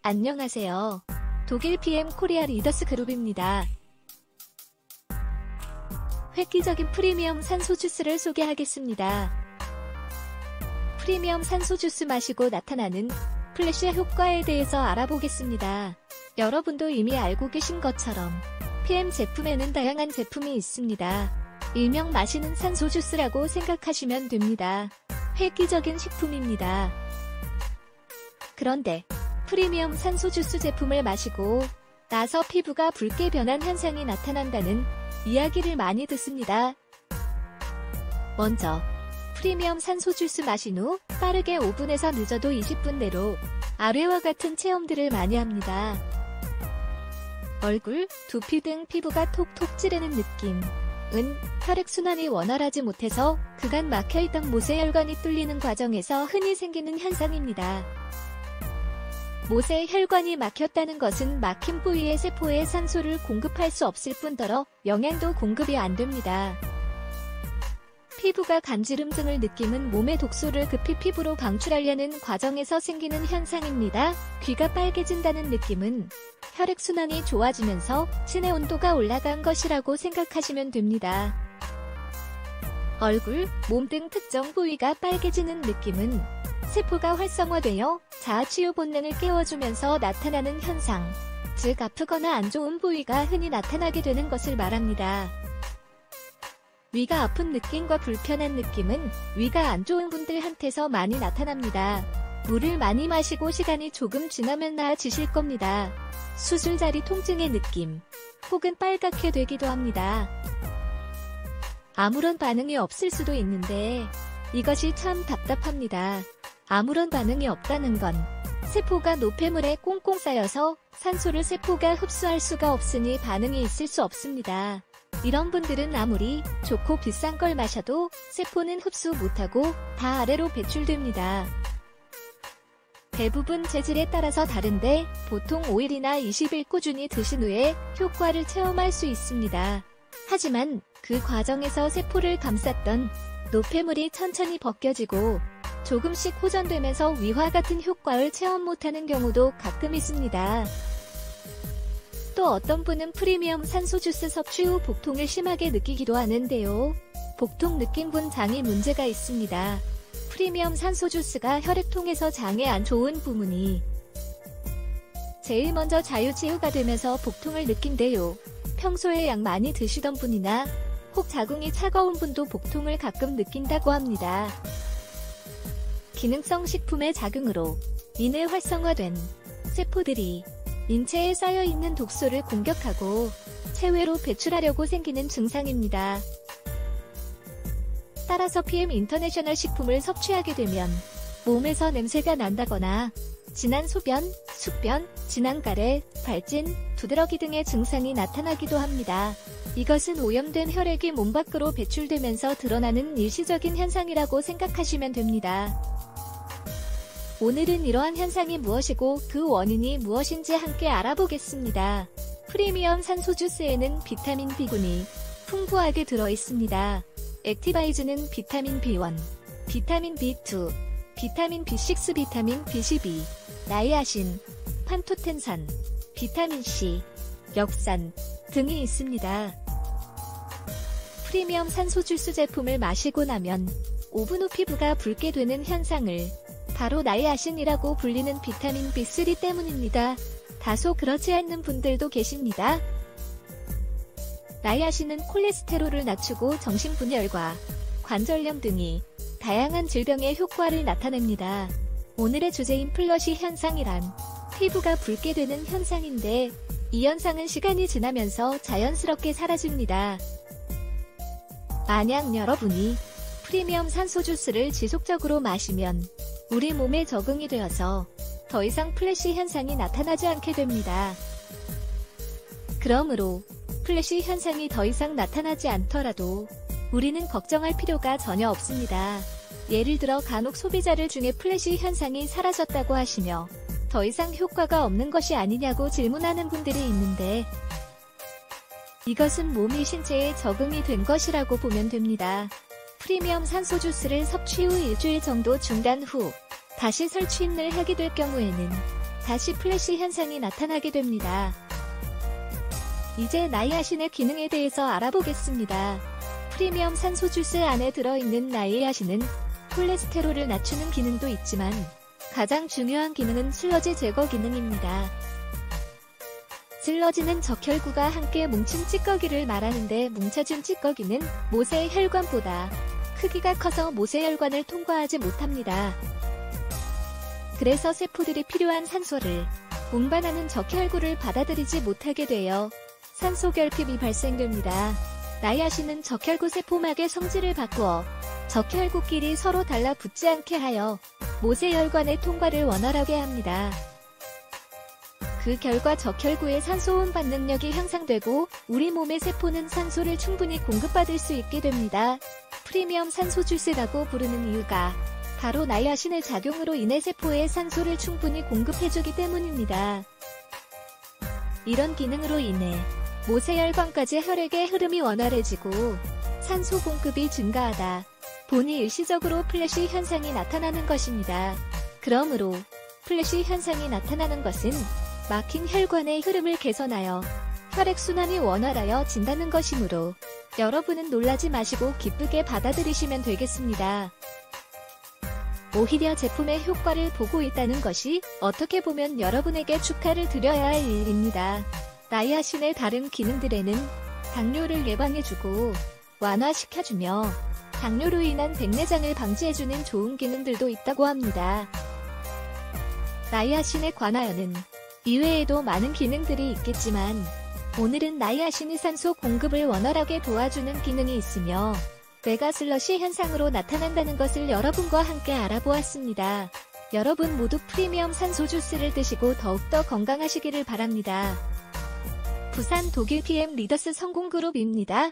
안녕하세요. 독일 PM 코리아 리더스 그룹입니다. 획기적인 프리미엄 산소 주스를 소개하겠습니다. 프리미엄 산소 주스 마시고 나타나는 플래시 효과에 대해서 알아보겠습니다. 여러분도 이미 알고 계신 것처럼 PM 제품에는 다양한 제품이 있습니다. 일명 마시는 산소 주스라고 생각하시면 됩니다. 획기적인 식품입니다. 그런데 프리미엄 산소 주스 제품을 마시고 나서 피부가 붉게 변한 현상이 나타난다는 이야기를 많이 듣습니다. 먼저 프리미엄 산소 주스 마신 후 빠르게 5분에서 늦어도 20분 내로 아래와 같은 체험들을 많이 합니다. 얼굴, 두피 등 피부가 톡톡 찌르는 느낌. 혈액순환이 원활하지 못해서 그간 막혀있던 모세혈관이 뚫리는 과정에서 흔히 생기는 현상입니다. 모세혈관이 막혔다는 것은 막힌 부위의 세포에 산소를 공급할 수 없을 뿐더러 영양도 공급이 안 됩니다. 피부가 간지럼 등을 느낌은 몸의 독소를 급히 피부로 방출하려는 과정에서 생기는 현상입니다. 귀가 빨개진다는 느낌은 혈액순환이 좋아지면서 체내 온도가 올라간 것이라고 생각하시면 됩니다. 얼굴, 몸 등 특정 부위가 빨개지는 느낌은 세포가 활성화되어 자아치유 본능을 깨워주면서 나타나는 현상, 즉 아프거나 안 좋은 부위가 흔히 나타나게 되는 것을 말합니다. 위가 아픈 느낌과 불편한 느낌은 위가 안 좋은 분들한테서 많이 나타납니다. 물을 많이 마시고 시간이 조금 지나면 나아지실 겁니다. 수술자리 통증의 느낌, 혹은 빨갛게 되기도 합니다. 아무런 반응이 없을 수도 있는데 이것이 참 답답합니다. 아무런 반응이 없다는 건 세포가 노폐물에 꽁꽁 쌓여서 산소를 세포가 흡수할 수가 없으니 반응이 있을 수 없습니다. 이런 분들은 아무리 좋고 비싼 걸 마셔도 세포는 흡수 못하고 다 아래로 배출됩니다. 대부분 재질에 따라서 다른데 보통 5일이나 20일 꾸준히 드신 후에 효과를 체험할 수 있습니다. 하지만 그 과정에서 세포를 감쌌던 노폐물이 천천히 벗겨지고 조금씩 호전되면서 위와 같은 효과를 체험 못하는 경우도 가끔 있습니다. 또 어떤 분은 프리미엄 산소 주스 섭취 후 복통을 심하게 느끼기도 하는데요. 복통 느낀 분 장에 문제가 있습니다. 프리미엄 산소 주스가 혈액통에서 장에 안 좋은 부분이 제일 먼저 자유치유가 되면서 복통을 느낀대요. 평소에 약 많이 드시던 분이나 혹 자궁이 차가운 분도 복통을 가끔 느낀다고 합니다. 기능성 식품의 작용으로 인해 활성화된 세포들이 인체에 쌓여있는 독소를 공격하고 체외로 배출하려고 생기는 증상입니다. 따라서 PM 인터내셔널 식품을 섭취하게 되면 몸에서 냄새가 난다거나 진한 소변, 숙변, 진한 가래, 발진, 두드러기 등의 증상이 나타나기도 합니다. 이것은 오염된 혈액이 몸 밖으로 배출되면서 드러나는 일시적인 현상이라고 생각하시면 됩니다. 오늘은 이러한 현상이 무엇이고 그 원인이 무엇인지 함께 알아보겠습니다. 프리미엄 산소 주스에는 비타민 B군이 풍부하게 들어있습니다. 액티바이즈는 비타민 B1, 비타민 B2, 비타민 B6, 비타민 B12, 나이아신, 판토텐산, 비타민 C, 엽산 등이 있습니다. 프리미엄 산소 주스 제품을 마시고 나면 5분 후 피부가 붉게 되는 현상을 바로 나이아신이라고 불리는 비타민 B3 때문입니다. 다소 그렇지 않는 분들도 계십니다. 나이아신은 콜레스테롤을 낮추고 정신분열과 관절염 등이 다양한 질병에 효과를 나타냅니다. 오늘의 주제인 플러시 현상이란 피부가 붉게 되는 현상인데 이 현상은 시간이 지나면서 자연스럽게 사라집니다. 만약 여러분이 프리미엄 산소 주스를 지속적으로 마시면 우리 몸에 적응이 되어서 더 이상 플래시 현상이 나타나지 않게 됩니다. 그러므로 플래시 현상이 더 이상 나타나지 않더라도 우리는 걱정할 필요가 전혀 없습니다. 예를 들어 간혹 소비자들 중에 플래시 현상이 사라졌다고 하시며 더 이상 효과가 없는 것이 아니냐고 질문하는 분들이 있는데 이것은 몸이 신체에 적응이 된 것이라고 보면 됩니다. 프리미엄 산소 주스를 섭취 후 일주일 정도 중단 후 다시 설취인을 하게 될 경우에는 다시 플래시 현상이 나타나게 됩니다. 이제 나이아신의 기능에 대해서 알아보겠습니다. 프리미엄 산소 주스 안에 들어있는 나이아신은 콜레스테롤을 낮추는 기능도 있지만 가장 중요한 기능은 슬러지 제거 기능입니다. 슬러지는 적혈구가 함께 뭉친 찌꺼기를 말하는데 뭉쳐진 찌꺼기는 모세 혈관보다 크기가 커서 모세 혈관을 통과하지 못합니다. 그래서 세포들이 필요한 산소를 운반하는 적혈구를 받아들이지 못하게 되어 산소 결핍이 발생됩니다. 나이아신은 적혈구 세포막의 성질을 바꾸어 적혈구끼리 서로 달라붙지 않게 하여 모세혈관의 통과를 원활하게 합니다. 그 결과 적혈구의 산소 운반 능력이 향상되고 우리 몸의 세포는 산소를 충분히 공급받을 수 있게 됩니다. 프리미엄 산소 주스라고 부르는 이유가 바로 나이아신의 작용으로 인해 세포에 산소를 충분히 공급해주기 때문입니다. 이런 기능으로 인해 모세혈관까지 혈액의 흐름이 원활해지고 산소 공급이 증가하다 보니 일시적으로 플래시 현상이 나타나는 것입니다. 그러므로 플래시 현상이 나타나는 것은 막힌 혈관의 흐름을 개선하여 혈액순환이 원활하여 진다는 것이므로 여러분은 놀라지 마시고 기쁘게 받아들이시면 되겠습니다. 오히려 제품의 효과를 보고 있다는 것이 어떻게 보면 여러분에게 축하를 드려야 할 일입니다. 나이아신의 다른 기능들에는 당뇨를 예방해주고 완화시켜주며 당뇨로 인한 백내장을 방지해주는 좋은 기능들도 있다고 합니다. 나이아신에 관하여는 이외에도 많은 기능들이 있겠지만 오늘은 나이아신이 산소 공급을 원활하게 도와주는 기능이 있으며 뇌가 슬러시 현상으로 나타난다는 것을 여러분과 함께 알아보았습니다. 여러분 모두 프리미엄 산소 주스를 드시고 더욱더 건강하시기를 바랍니다. 부산 독일 PM 리더스 성공그룹입니다.